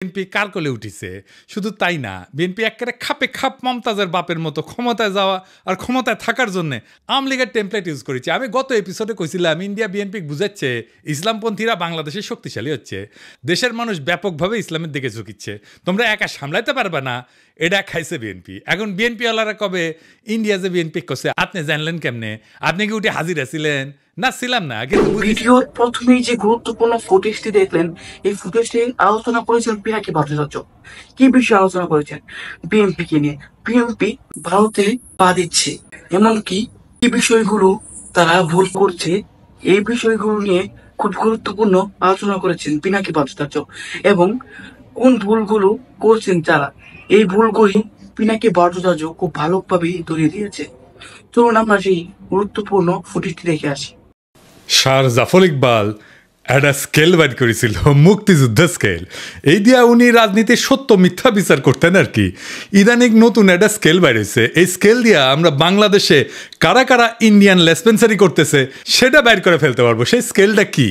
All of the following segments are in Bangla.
বিএনপি কার কোলে উঠিছে। শুধু তাই না, বিএনপি একেবারে খাপে খাপ মমতাজের বাপের মতো ক্ষমতায় যাওয়া আর ক্ষমতায় থাকার জন্য আওয়ামী লীগের টেমপ্লেট ইউজ করেছে। আমি গত এপিসোডে কইছিলাম ইন্ডিয়া বিএনপি বুঝাচ্ছে ইসলামপন্থীরা বাংলাদেশে শক্তিশালী হচ্ছে, দেশের মানুষ ব্যাপকভাবে ইসলামের দিকে ঝুঁকিচ্ছে, তোমরা একা সামলাইতে পারবে না, এটা খাইছে বিএনপি। এখন বিএনপি ওয়ালারা কবে ইন্ডিয়া যে বিএনপি করছে আপনি জানলেন কেমনে? আপনি কি উঠে হাজির আছিলেন? না ছিলাম না, কিন্তু ভিডিওর প্রথমেই যে গুরুত্বপূর্ণ ফুটেজটি দেখলেন, এই ফুটেজটি আলোচনা করেছেন পিনাকি ভট্টাচার্য। কি বিষয়ে আলোচনা করেছেন? বিএনপিকে নিয়ে। বিএনপি ভারতে পা দিচ্ছে, এমনকি কি বিষয়গুলো তারা ভুল করছে, এই বিষয়গুলো নিয়ে খুব গুরুত্বপূর্ণ আলোচনা করেছেন পিনাকি ভট্টাচার্য। এবং কোন ভুলগুলো করছেন তারা, এই ভুলগুলি পিনাকি ভট্টাচার্য খুব ভালোভাবেই ধরিয়ে দিয়েছে। চলুন আমরা সেই গুরুত্বপূর্ণ ফুটেজটি দেখে আসি। স্যার জাফর ইকবাল একটা স্কেল বাইর করেছিল, মুক্তিযুদ্ধের স্কেল। এই দিয়া উনি রাজনীতির সত্য মিথ্যা বিচার করতেন আর কি। ইদানিং নতুন একটা স্কেল বাইর হয়েছে, এই স্কেল দিয়া আমরা বাংলাদেশে কারা কারা ইন্ডিয়ান লেসপেন্সারি করতেছে সেটা বাইর করে ফেলতে পারবো। সেই স্কেলটা কি?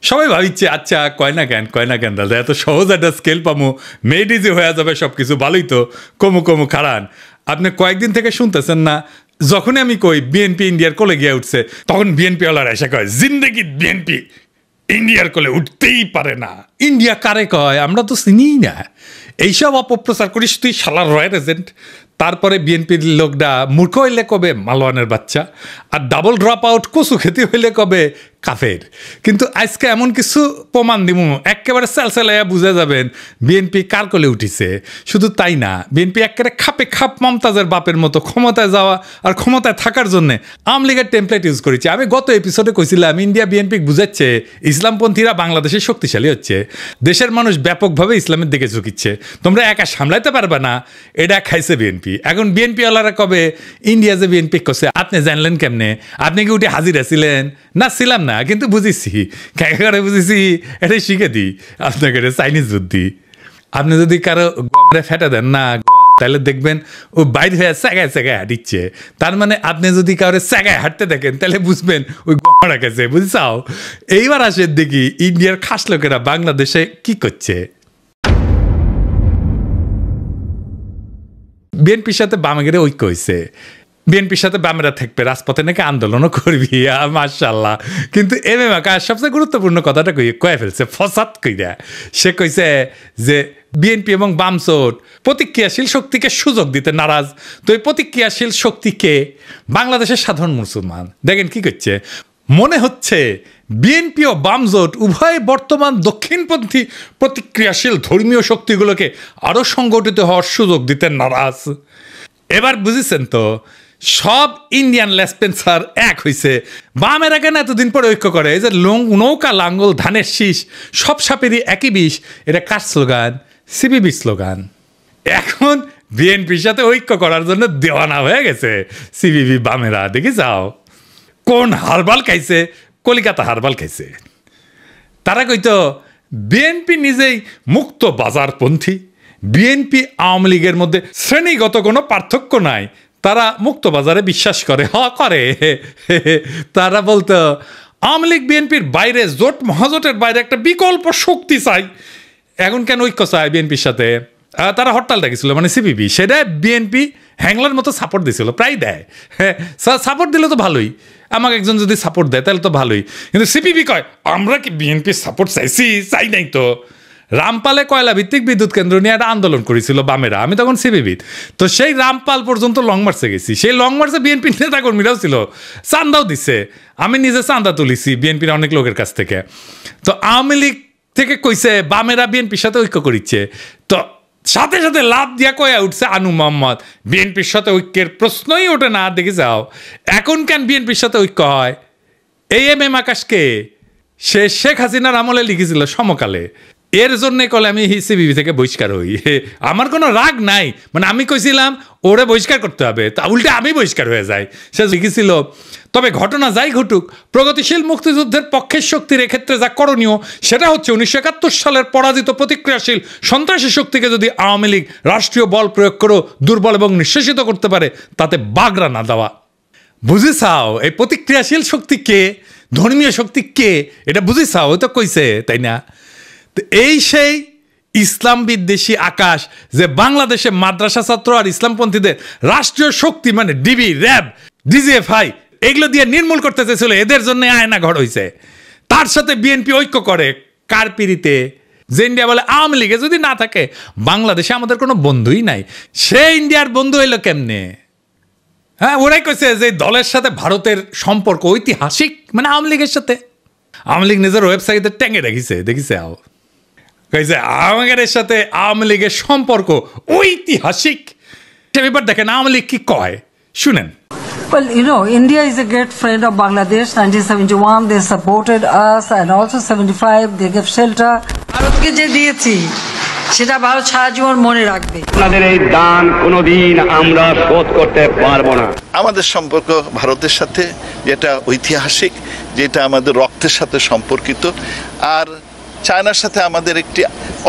সবাই ভাবিচ্ছে আচ্ছা কয় না কেন দাদা, এত সহজ একটা স্কেল পামো, মেড ইজি হয়ে যাবে সব কিছু, ভালোই তো, কমু খারান। আপনি কয়েকদিন থেকে শুনতেছেন না, যখনই আমি কই বিএনপি ইন্ডিয়ার কোলে গিয়ে উঠছে, তখন বিএনপি ওয়ালারা এসে কয় জিন্দেগি বিএনপি ইন্ডিয়ার কোলে উঠতেই পারে না। ইন্ডিয়া কারে কয়? আমরা তো চিনিই না। এইসব অপপ্রচার করিস তুই শালার রয়্যাল এজেন্ট। তারপরে বিএনপির লোকটা মূর্খ হইলে কবে মালওয়ানের বাচ্চা, আর ডাবল ড্রপ আউট কচু খেতে হইলে কবে কাফের। কিন্তু আজকে এমন কিছু প্রমাণ দিব একেবারে চালচালাইয়া বুঝে যাবেন বিএনপি কার কোলে উঠিছে। শুধু তাই না, বিএনপি একেবারে খাপে খাপ মমতাজের বাপের মতো ক্ষমতায় যাওয়া আর ক্ষমতায় থাকার জন্য আওয়ামী লীগের টেমপ্লেট ইউজ করেছে। আমি গত এপিসোডে কইছিলাম ইন্ডিয়া বিএনপি বুঝাচ্ছে ইসলামপন্থীরা বাংলাদেশে শক্তিশালী হচ্ছে, দেশের মানুষ ব্যাপকভাবে ইসলামের দিকে ঝুঁকিচ্ছে, তোমরা একা সামলাইতে পারবে না, এটা খাইছে বিএনপি। এখন বিএনপি ওয়ালারা কবে ইন্ডিয়া যে বিএনপি করছে আপনি জানলেন কেমনে? আপনি কি উঠে হাজির আছিলেন? না ছিলাম না, কিন্তু বুঝেছি। করে বুঝেছি, এটাই শিখে দিই আপনাকে, চাইনিজ বুদ্ধি। আপনি যদি কারো ফেটে দেন না, তাহলে দেখবেন ও বাইরে হয়ে স্যাগায় হাঁটিচ্ছে। তার মানে আপনি যদি কারো স্যাগায় হাঁটতে দেখেন তাহলে বুঝবেন ওই গড়া গেছে, বুঝছাও? এইবার আসেন দেখি ইন্ডিয়ার খাস লোকেরা বাংলাদেশে কি করছে। বিএনপির সাথে বামেগের ঐক্য হয়েছে, বিএনপির সাথে বামেরা থাকবে, রাজপথে নাকি আন্দোলনও করবি, মাশাআল্লাহ। কিন্তু এম আকাশ সবচেয়ে গুরুত্বপূর্ণ কথাটা কয়ে ফেলছে ফসাদ কইরা। সে কইছে যে বিএনপি এবং বামজোট প্রতিক্রিয়াশীল শক্তিকে সুযোগ দিতে নারাজ। তো এই প্রতিক্রিয়াশীল শক্তিকে বাংলাদেশের সাধারণ মুসলমান দেখেন কি করছে। মনে হচ্ছে বিএনপি ও বামজোট উভয় বর্তমান দক্ষিণপন্থী প্রতিক্রিয়াশীল ধর্মীয় শক্তিগুলোকে আরও সংগঠিত হওয়ার সুযোগ দিতে নারাজ। এবার বুঝেছেন তো, সব ইন্ডিয়ান লেসপেন্সার এক হয়েছে। বামেরা কেন এতদিন পরে ঐক্য করে? এই যে নৌকা লাঙ্গল ধানের শীষ সব সাপেরই একই বিষ, এটা কার স্লোগান? CPB slogan. এখন বিএনপির সাথে ঐক্য করার জন্য দেওয়ানা হয়ে গেছে সিপিবি বামেরা। দেখে যাও কোন হারবাল খাইছে, কলিকাতা হারবাল খাইছে। তারা কইতো বিএনপি নিজেই মুক্ত বাজারপন্থী, বিএনপি আওয়ামী লীগের মধ্যে শ্রেণীগত কোনো পার্থক্য নাই, তারা মুক্ত বাজারে বিশ্বাস করে। করে তারা বলতো আওয়ামী লীগ বিএনপির বাইরে, জোট মহাজোটের বাইরে একটা বিকল্প শক্তি চাই। এখন কেন ঐক্য চায় বিএনপির সাথে? তারা হরতাল ডাকিছিল, মানে সিপিবি, সেটা বিএনপি হ্যাংলার মতো সাপোর্ট দিছিল, প্রায় দেয়। হ্যাঁ, সাপোর্ট দিলে তো ভালোই, আমাকে একজন যদি সাপোর্ট দেয় তাহলে তো ভালোই। কিন্তু সিপিবি কয় আমরা কি বিএনপির সাপোর্ট চাইছি? চাই নাই তো। রামপালে কয়লা ভিত্তিক বিদ্যুৎ কেন্দ্র নিয়ে একটা আন্দোলন করেছিল বামেরা, আমি তখন সিপিবির। তো সেই রামপাল পর্যন্ত লং মার্চে গেছি, সেই লং মার্চে বিএনপির নেতাকর্মীরাও ছিল, চান্দাও দিচ্ছে, আমি নিজে চান্দা তুলিছি বিএনপির অনেক লোকের কাছ থেকে। তো আওয়ামী লীগ থেকে কইছে বামেরা বিএনপির সাথে ঐক্য করিচ্ছে, তো সাথে সাথে লাভ দিয়া কয়া উঠছে আনু মোহাম্মদ বিএনপির সাথে ঐক্যের প্রশ্নই ওঠে না। দেখে যাও এখন কেন বিএনপির সাথে ঐক্য হয়? এই এম আকাশকে সে শেখ হাসিনার আমলে লিখেছিল সমকালে, এর জন্যে কলে আমি সিপিবি থেকে বহিষ্কার হই। আমার কোনো রাগ নাই, মানে আমি কইছিলাম ওরে বহিষ্কার করতে হবে, তা উল্টে আমি বহিষ্কার হয়ে যাই। সে লিখেছিল তবে ঘটনা যাই ঘটুক, প্রগতিশীল মুক্তিযুদ্ধের পক্ষের শক্তির এক্ষেত্রে যা করণীয় সেটা হচ্ছে 1971 সালের পরাজিত প্রতিক্রিয়াশীল সন্ত্রাসী শক্তিকে যদি আওয়ামী লীগ রাষ্ট্রীয় বল প্রয়োগ করেও দুর্বল এবং নিঃশেষিত করতে পারে, তাতে বাগড়া না দেওয়া। বুঝেছাও এই প্রতিক্রিয়াশীল শক্তি কে, ধর্মীয় শক্তি কে, এটা বুঝেছাও? ওই তো কইছে, তাই না? তো এই সেই ইসলাম বিদ্বেষী আকাশ যে বাংলাদেশে মাদ্রাসা ছাত্র আর ইসলামপন্থীদের রাষ্ট্রীয় শক্তি মানে ডিবি, র্যাব, ডিজিএফআই এগুলো দিয়ে নির্মূল করতে চেয়েছিল, এদের জন্য আয়না ঘর হয়েছে। তার সাথে বিএনপি ঐক্য করে কার পিড়িতে? যে ইন্ডিয়া বলে আওয়ামী লীগে যদি না থাকে বাংলাদেশে আমাদের কোনো বন্ধুই নাই, সে ইন্ডিয়ার বন্ধু হইলো কেমনে? হ্যাঁ, ওরাই কইছে যে দলের সাথে ভারতের সম্পর্ক ঐতিহাসিক, মানে আওয়ামী লীগের সাথে। আওয়ামী লীগ নিজের ওয়েবসাইটে ট্যাঙ্গে রেখেছে, দেখিছে কইছে আমাদের সাথে আওয়ামী লীগের সম্পর্ক ঐতিহাসিক। এবার দেখেন আওয়ামী লীগ কি কয়, শুনেন। Well, you know, India is a great friend of Bangladesh. 1971, they supported us, and also 75, they gave shelter. ভারতকে যে দিয়েছি সেটা ভারত সারা জীবন মনে রাখবে। আপনাদের এই দান কোনোদিন আমরা শোধ করতে পারবো না। আমাদের সম্পর্ক ভারতের সাথে যেটা ঐতিহাসিক, যেটা আমাদের রক্তের সাথে সম্পর্কিত, আর চায়নার সাথে আমাদের একটি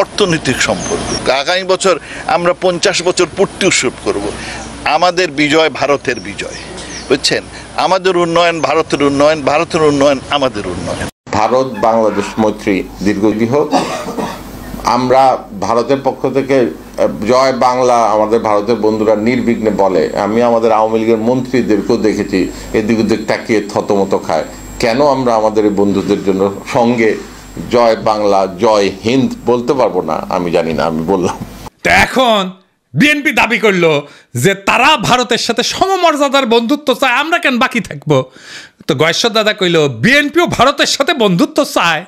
অর্থনৈতিক সম্পর্ক। আগামী বছর আমরা 50 বছর পূর্তি উৎসব করব। আমাদের বিজয় ভারতের বিজয়, বুঝছেন? আমাদের উন্নয়ন ভারতের উন্নয়ন, ভারতের উন্নয়ন আমাদের উন্নয়ন। ভারত বাংলাদেশ মৈত্রী দীর্ঘদিন হোক। আমরা ভারতের পক্ষ থেকে জয় বাংলা আমাদের ভারতের বন্ধুরা নির্বিঘ্নে বলে। আমি আমাদের আওয়ামী লীগের মন্ত্রীদেরকেও দেখেছি এদিক ওদিক তাকিয়ে থতমত খায়। কেন আমরা আমাদের এই বন্ধুদের জন্য সঙ্গে জয় বাংলা জয় হিন্দ বলতে পারবো না? আমি জানি না, আমি বললাম। এখন বিএনপি দাবি করলো যে তারা ভারতের সাথে সমমর্যাদার বন্ধুত্ব চায়, আমরা কেন বাকি থাকবো? তো গয়েশ্বর দাদা কইল বিএনপিও ভারতের সাথে বন্ধুত্ব চায়।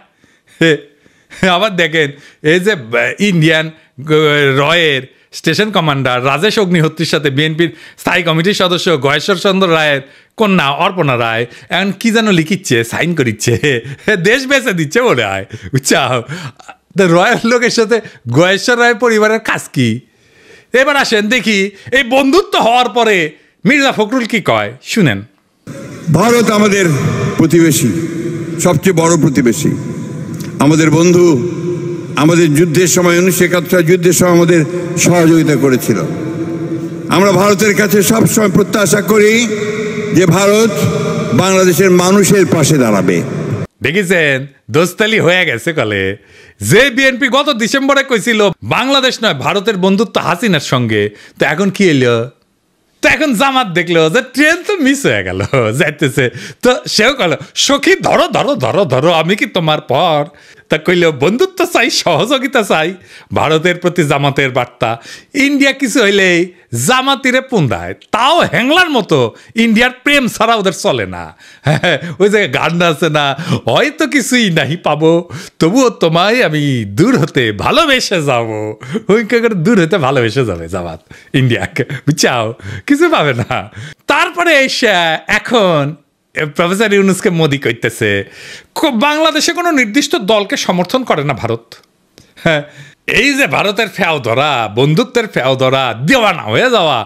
আবার দেখেন এই যে ইন্ডিয়ান রয়ের স্টেশন কমান্ডার রাজেশ অগ্নিহোত্রীর সাথে বিএনপির স্থায়ী কমিটির সদস্য গয়েশ্বর চন্দ্র রায়ের কন্যা অর্পণা রায় এখন কি যেন লিখিচ্ছে, সাইন করিচ্ছে, দেশ বেঁচে দিচ্ছে বলে হয়, বুঝছাও? রয়ের লোকের সাথে গয়েশ্বর রায়ের পরিবারের কাজ কি? এবার আসেন দেখি এই বন্ধুত্ব হওয়ার পরে মির্জা ফখরুল কি কয়, শুনেন। ভারত আমাদের প্রতিবেশী, সবচেয়ে বড় প্রতিবেশী, আমাদের বন্ধু। আমাদের যুদ্ধের সময় 1971 যুদ্ধের সময় আমাদের সহযোগিতা করেছিল। আমরা ভারতের কাছে সবসময় প্রত্যাশা করি যে ভারত বাংলাদেশের মানুষের পাশে দাঁড়াবে। দেখেছেন দোস্তালি হয়ে গেছে কলে। যে বিএনপি গত ডিসেম্বরে কইছিল বাংলাদেশ নয় ভারতের বন্ধুত্ব হাসিনার সঙ্গে, তো এখন কি এলো? তো এখন জামাত দেখলো যে ট্রেন তো মিস হয়ে গেল, যাইতেছে, তো সেও কল সখী ধরো ধরো ধরো ধরো, আমি কি তোমার পর? তা কইল বন্ধুত্ব চাই, সহযোগিতা চাই। ভারতের প্রতি জামাতের বার্তা। ইন্ডিয়া কিছু হইলেই জামাতিরে পুন্দায়, তাও হ্যাংলার মতো। ইন্ডিয়ার প্রেম ছাড়া ওদের চলে না। ওই যে গান আছে না, হয়তো কিছুই নাহি পাবো তবুও তোমায় আমি দূর হতে ভালোবেসে যাবো। ওই করে দূর হতে ভালোবেসে যাবে জামাত ইন্ডিয়াকে, বুঝছাও? কিছু পাবে না। তারপরে এসে এখন প্রফেসর ইউনুসকে মোদি কইতেছে বাংলাদেশে কোনো নির্দিষ্ট দলকে সমর্থন করে না ভারত। হ্যাঁ, এই যে ভারতের ফেও ধরা, বন্ধুত্বের ফেও ধরা, দেওয়ানা হয়ে যাওয়া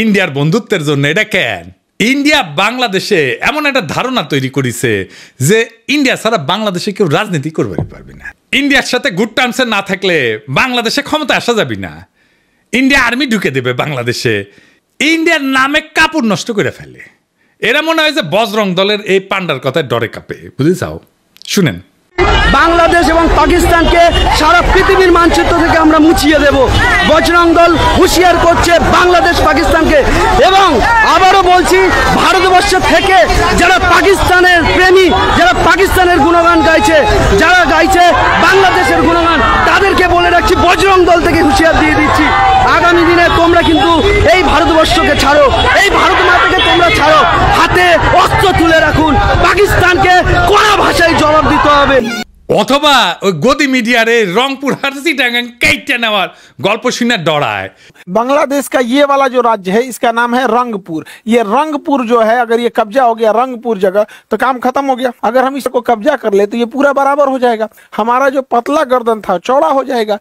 ইন্ডিয়ার বন্ধুত্বের জন্য, এটা কেন? ইন্ডিয়া বাংলাদেশে এমন একটা ধারণা তৈরি করেছে যে ইন্ডিয়া ছাড়া বাংলাদেশে কেউ রাজনীতি করবে পারবে না। ইন্ডিয়ার সাথে গুড টার্মসে না থাকলে বাংলাদেশে ক্ষমতা আসা যাবে না। ইন্ডিয়া আর্মি ঢুকে দেবে বাংলাদেশে, ইন্ডিয়ার নামে কাপড় নষ্ট করে ফেলে। এরা মনে হয় যে বজরং দলের এই পান্ডার কথায় ডরে কাঁপে, বুঝেছাও? শুনেন। বাংলাদেশ এবং পাকিস্তানকে সারা পৃথিবীর মানচিত্র থেকে আমরা মুছিয়ে দেব। বজরং দল হুঁশিয়ার করছে বাংলাদেশ পাকিস্তানকে। এবং আবারও বলছি, ভারতবর্ষ থেকে যারা পাকিস্তানের প্রেমী, যারা পাকিস্তানের গুণগান গাইছে, যারা গাইছে বাংলাদেশের গুণগান, তাদেরকে বলে রাখছি বজরং দল থেকে হুঁশিয়ার দিয়ে দিচ্ছি, আগামী দিনে তোমরা কিন্তু এই ভারতবর্ষকে ছাড়ো, এই ভারত মাতাকে তোমরা ছাড়ো, হাতে অস্ত্র তুলে রাখুন। পাকিস্তানকে কড়া ভাষায় জবাব দিতে হবে। অথবা ওই গদি মিডিয়ারে রংপুর হারসিটাঙ্গাং কেটে নেওয়ার গল্প শুনে ডরায়। बांग्लादेश का ये वाला जो राज्य है इसका नाम है रंगपुर। ये रंगपुर जो है, अगर ये कब्जा हो गया रंगपुर जगह तो काम खत्म हो गया। अगर हम इसको कब्जा कर ले तो ये पूरा बराबर हो जाएगा। हमारा जो पतला गर्दन था चौड़ा हो जाएगा।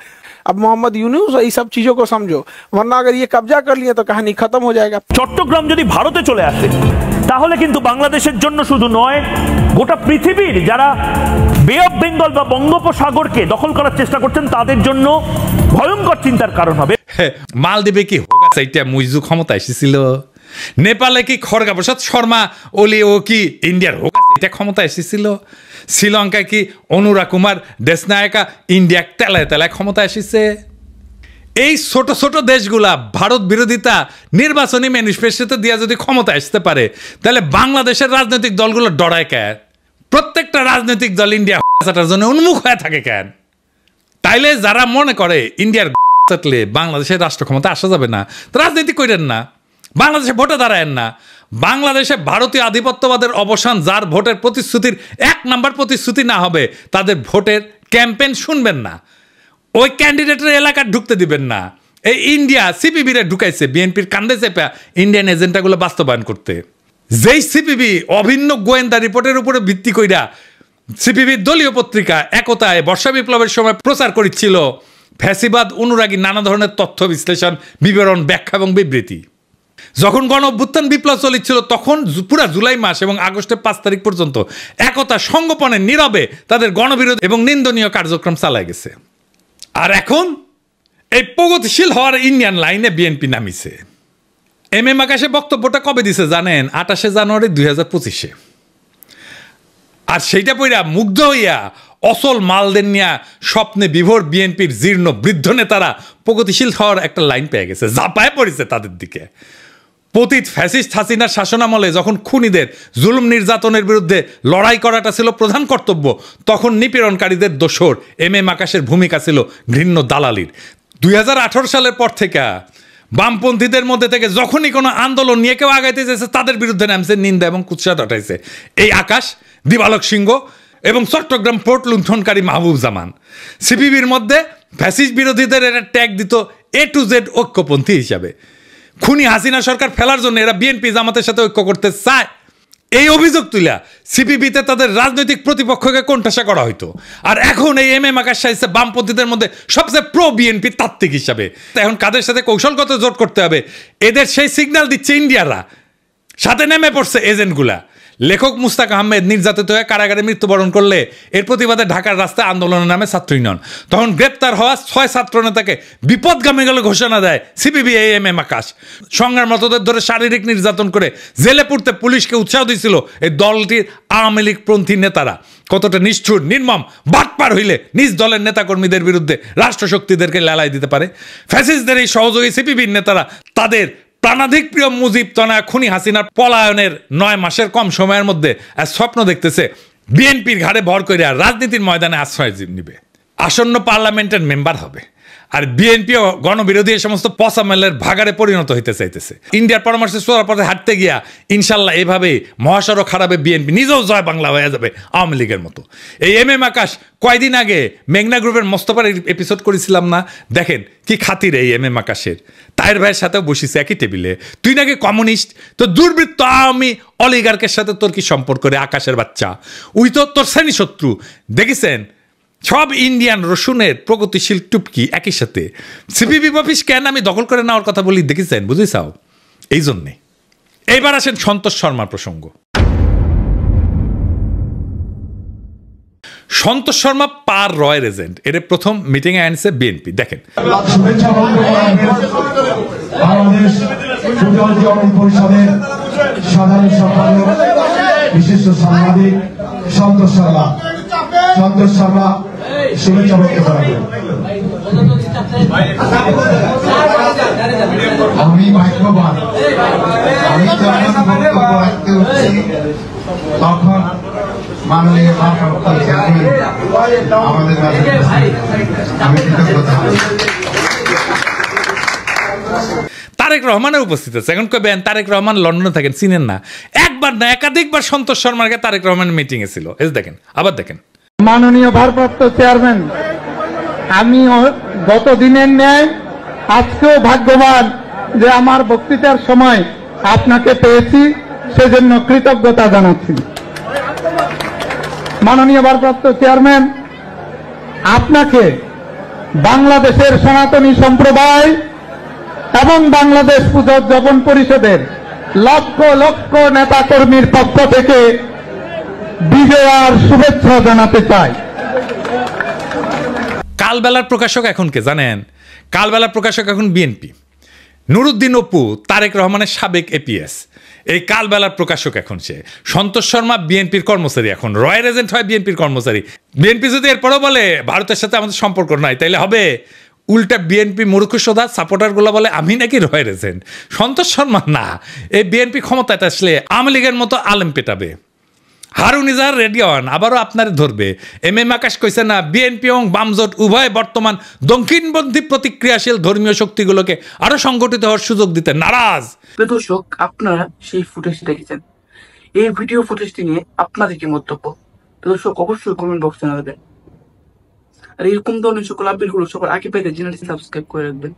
अब मोहम्मद यूनुस ये सब चीजों को समझो, वरना अगर ये कब्जा कर लिए तो कहानी खत्म हो जाएगा। চট্টগ্রাম যদি ভারতে চলে আসে তাহলে কিন্তু বাংলাদেশের জন্য শুধু নয়, গোটা পৃথিবীর যারা বে অফ বেঙ্গল বা বঙ্গোপসাগরকে দখল করার চেষ্টা করছেন তাদের জন্য ভয়ঙ্কর চিন্তার কারণ হবে। মালদ্বীপে কি হোগা সাইটা মুইজু ক্ষমতা এসেছিল? নেপালে কি খড়গা প্রসাদ শর্মা ওলি ও কি ইন্ডিয়ার হোগা এটা ক্ষমতা এসেছিল শ্রীলঙ্কায় কি অনুরা কুমার দেশনায়কা ইন্ডিয়া তেলায় তেলায় ক্ষমতা এসেছে এই ছোট ছোট দেশগুলা ভারত বিরোধিতা নির্বাচনী ম্যানিফেস্টোতে দিয়ে যদি ক্ষমতা আসতে পারে তাহলে বাংলাদেশের রাজনৈতিক দলগুলো ডরায় কেন প্রত্যেকটা রাজনৈতিক দল ইন্ডিয়া চাটার জন্য উন্মুখ হয়ে থাকে কেন তাইলে যারা মনে করে ইন্ডিয়ার চাটলে বাংলাদেশের রাষ্ট্র ক্ষমতা আসা যাবে না রাজনীতি করেন না বাংলাদেশে ভোটে দাঁড়ায়েন না বাংলাদেশে ভারতীয় আধিপত্যবাদের অবসান যার ভোটের প্রতিশ্রুতির 1 নম্বর প্রতিশ্রুতি না হবে তাদের ভোটের ক্যাম্পেইন শুনবেন না ওই ক্যান্ডিডেটের এলাকা ঢুকতে দিবেন না এই ইন্ডিয়া সিপিবিরে ঢুকাইছে বিএনপির কান্দে চেপে ইন্ডিয়ান এজেন্ডাগুলো বাস্তবায়ন করতে যেই সিপিবি অভিন্ন গোয়েন্দা রিপোর্টের উপরে ভিত্তি কইরা সিপিবির দলীয় পত্রিকা একতায় বর্ষা বিপ্লবের সময় প্রচার করেছিল ফ্যাসিবাদ অনুরাগী নানা ধরনের তথ্য বিশ্লেষণ বিবরণ ব্যাখ্যা এবং বিবৃতি যখন গণ অভ্যুত্থান বিপ্লব চলছিল তখন পুরা জুলাই মাস এবং আগস্টের 5 তারিখ পর্যন্ত একতা সংগোপনে নীরবে তাদের গণবিরোধী এবং নিন্দনীয় কার্যক্রম চালায় গেছে আর এখন এই প্রগতিশীল হওয়ার ইন্ডিয়ান লাইনে বিএনপি নামিছে এম এম আকাশে বক্তব্যটা কবে দিছে জানেন 28 জানুয়ারি 2025 আর সেইটা পইরা মুগ্ধ হইয়া অসল মালদের নিয়ে স্বপ্নে বিভোর বিএনপির জীর্ণ বৃদ্ধ নেতারা প্রগতিশীল হওয়ার একটা লাইন পেয়ে গেছে ঝাঁপায় পড়েছে তাদের দিকে পতিত ফ্যাসিস্ট হাসিনার শাসনামলে যখন খুনিদের জুলুম নির্যাতনের বিরুদ্ধে লড়াই করাটা ছিল প্রধান কর্তব্য তখন নিপীড়নকারীদের দোসর এম এম আকাশের ভূমিকা ছিল ঘৃণ্য দালালির 2018 সালের পর থেকে বামপন্থীদের মধ্যে থেকে যখনই কোনো আন্দোলন নিয়ে কেউ আগাইতে চেয়েছে তাদের বিরুদ্ধে নামছে নিন্দা এবং কুৎসা উঠাইছে এই আকাশ দিবালক সিংহ এবং চট্টগ্রাম পোর্ট লুণ্ঠনকারী মাহবুব জামান সিপিবির মধ্যে ফ্যাসিস্ট বিরোধীদের এটা ট্যাগ দিত A to Z ঐক্যপন্থী হিসাবে খুনি হাসিনা সরকার ফেলার জন্য এরা বিএনপি জামাতের সাথে ঐক্য করতে চায় এই অভিযোগ তুলা সিপিবিতে তাদের রাজনৈতিক প্রতিপক্ষকে কোণঠাসা করা হইতো আর এখন এই এম এম আকাশ সাহিত্যে বামপন্থীদের মধ্যে সবচেয়ে প্রো বিএনপি তাত্ত্বিক হিসাবে এখন কাদের সাথে কৌশলগত জোট করতে হবে এদের সেই সিগন্যাল দিচ্ছে ইন্ডিয়ারা সাথে নেমে পড়ছে এজেন্টগুলা লেখক মুস্তাক আহমেদ নির্যাতিত হয়ে কারাগারে মৃত্যুবরণ করলে এর প্রতিবাদে ঢাকার রাস্তায় আন্দোলনের নামে ছাত্র ইউনিয়ন তখন গ্রেপ্তার হওয়া 6 ছাত্র নেতাকে বিপদগামী বলে ঘোষণা দেয় সিপিবি এম এম আকাশ সংগ্রামরতদের ধরে শারীরিক নির্যাতন করে জেলে পুরতে পুলিশকে উৎসাহ দিয়েছিল এই দলটির আওয়ামী লীগ পন্থী নেতারা কতটা নিষ্ঠুর নির্মম বাটপার হইলে নিজ দলের নেতাকর্মীদের বিরুদ্ধে রাষ্ট্রশক্তিদেরকে লেলাই দিতে পারে ফ্যাসিস্টদের এই সহযোগী সিপিবির নেতারা তাদের প্রাণাধিক প্রিয় মুজিব তনয়া খুনি হাসিনার পলায়নের 9 মাসের কম সময়ের মধ্যে স্বপ্ন দেখতেছে বিএনপির ঘাড়ে ভর করে রাজনীতির ময়দানে আশ্রয় নিবে আসন্ন পার্লামেন্টের মেম্বার হবে আর বিএনপিও গণবিরোধী এই সমস্ত পচামেলের ভাগারে পরিণত হইতে চাইতেছে ইন্ডিয়ার পরামর্শে চোরার পথে হাঁটতে গিয়া ইনশাল্লাহ এইভাবে মহাসড়ক খারাপে বিএনপি নিজেও জয় বাংলা হয়ে যাবে আওয়ামী লীগের মতো এই এম এম আকাশ কয়দিন আগে মেঘনা গ্রুপের মোস্তফার এপিসোড করেছিলাম না দেখেন কি খাতির এই এম এম আকাশের তাইর ভাইয়ের সাথেও বসিছে একই টেবিলে তুই নাকি কমিউনিস্ট তো দুর্বৃত্ত আওয়ামী অলিগার্কের সাথে তোর কি সম্পর্ক রে আকাশের বাচ্চা উই তো তোর শ্রেণী শত্রু দেখেছেন সব ইন্ডিয়ান রসুনের প্রগতিশীল টুপকি একই সাথে সিপিবি অফিস কেন আমি দখল করে নেওয়ার কথা বলি দেখেছেন বুঝেছাও এই জন্যে এইবার আসেন সন্তোষ শর্মার প্রসঙ্গ সন্তোষ শর্মা পার রয়ের এজেন্ট এর প্রথম মিটিংয়ে আনছে বিএনপি দেখেন সাধারণ সম্পাদক বিশিষ্ট সাংবাদিক সন্তোষ শর্মা শুভেচ্ছা বক্তব্য রাখবেন আমি ভাগ্যবান আমি যখন বক্তব্য রাখতে হচ্ছি তখন মাননীয় আমাদের আমি কৃতজ্ঞতা তারেক রহমানের উপস্থিত আছে এখন কবেন তারেক রহমান লন্ডনে থাকেন চিনেন না একবার না একাধিকবার সন্তোষ শর্মাকে তারেক রহমানের মিটিং এ ছিল এই দেখেন আবার দেখেন মাননীয় ভারপ্রাপ্ত চেয়ারম্যান আমি গত দিনের ন্যায় আজকেও ভাগ্যবান যে আমার বক্তৃতার সময় আপনাকে পেয়েছি সেজন্য কৃতজ্ঞতা জানাচ্ছি মাননীয় ভারপ্রাপ্ত চেয়ারম্যান আপনাকে বাংলাদেশের সনাতনী সম্প্রদায় এবং বাংলাদেশ পুজোজ্জীবন পরিষদের লক্ষ লক্ষ নেতা কর্মীর পক্ষ থেকে বিজয় আর শুভেচ্ছা জানাতে চাই কালবেলার প্রকাশক এখন কে জানেন কালবেলার প্রকাশক এখন বিএনপি নুরুদ্দিন অপু তারেক রহমানের সাবেক এপিএস, এই কালবেলার প্রকাশক এখন সে। সন্তোষ শর্মা বিএনপির কর্মচারী, এখন রয়্যাল এজেন্ট হয় বিএনপির কর্মচারী। বিএনপি যদি এরপরও বলে ভারতের সাথে আমাদের সম্পর্ক নাই, তাইলে হবে উল্টা বিএনপি মূর্খসোদা সাপোর্টারগুলো বলে আমি নাকি রয়্যাল এজেন্ট। সন্তোষ শর্মা না, এই বিএনপি ক্ষমতায় আসলে আওয়ামী লীগের মতো আলেম পেটাবে। হারুন ইজাহার রেডিওয়ান আবারও আপনারে ধরবে। এম এম আকাশ কইছে না, বিএনপি এবং বামজোট উভয় বর্তমান দক্ষিণপন্থী প্রতিক্রিয়াশীল ধর্মীয় শক্তিগুলোকে আরো সংগঠিত হওয়ার সুযোগ দিতে নারাজ। দর্শক, আপনারা সেই ফুটেজটি দেখেছেন, এই ভিডিও ফুটেজটি নিয়ে আপনাদের কি মন্তব্য দর্শক অবশ্যই কমেন্ট বক্সে জানাবেন। আর এরকম ধরনের সকল আপডেটগুলো সবার আগে পেতে চ্যানেলটি সাবস্ক্রাইব করে রাখবেন।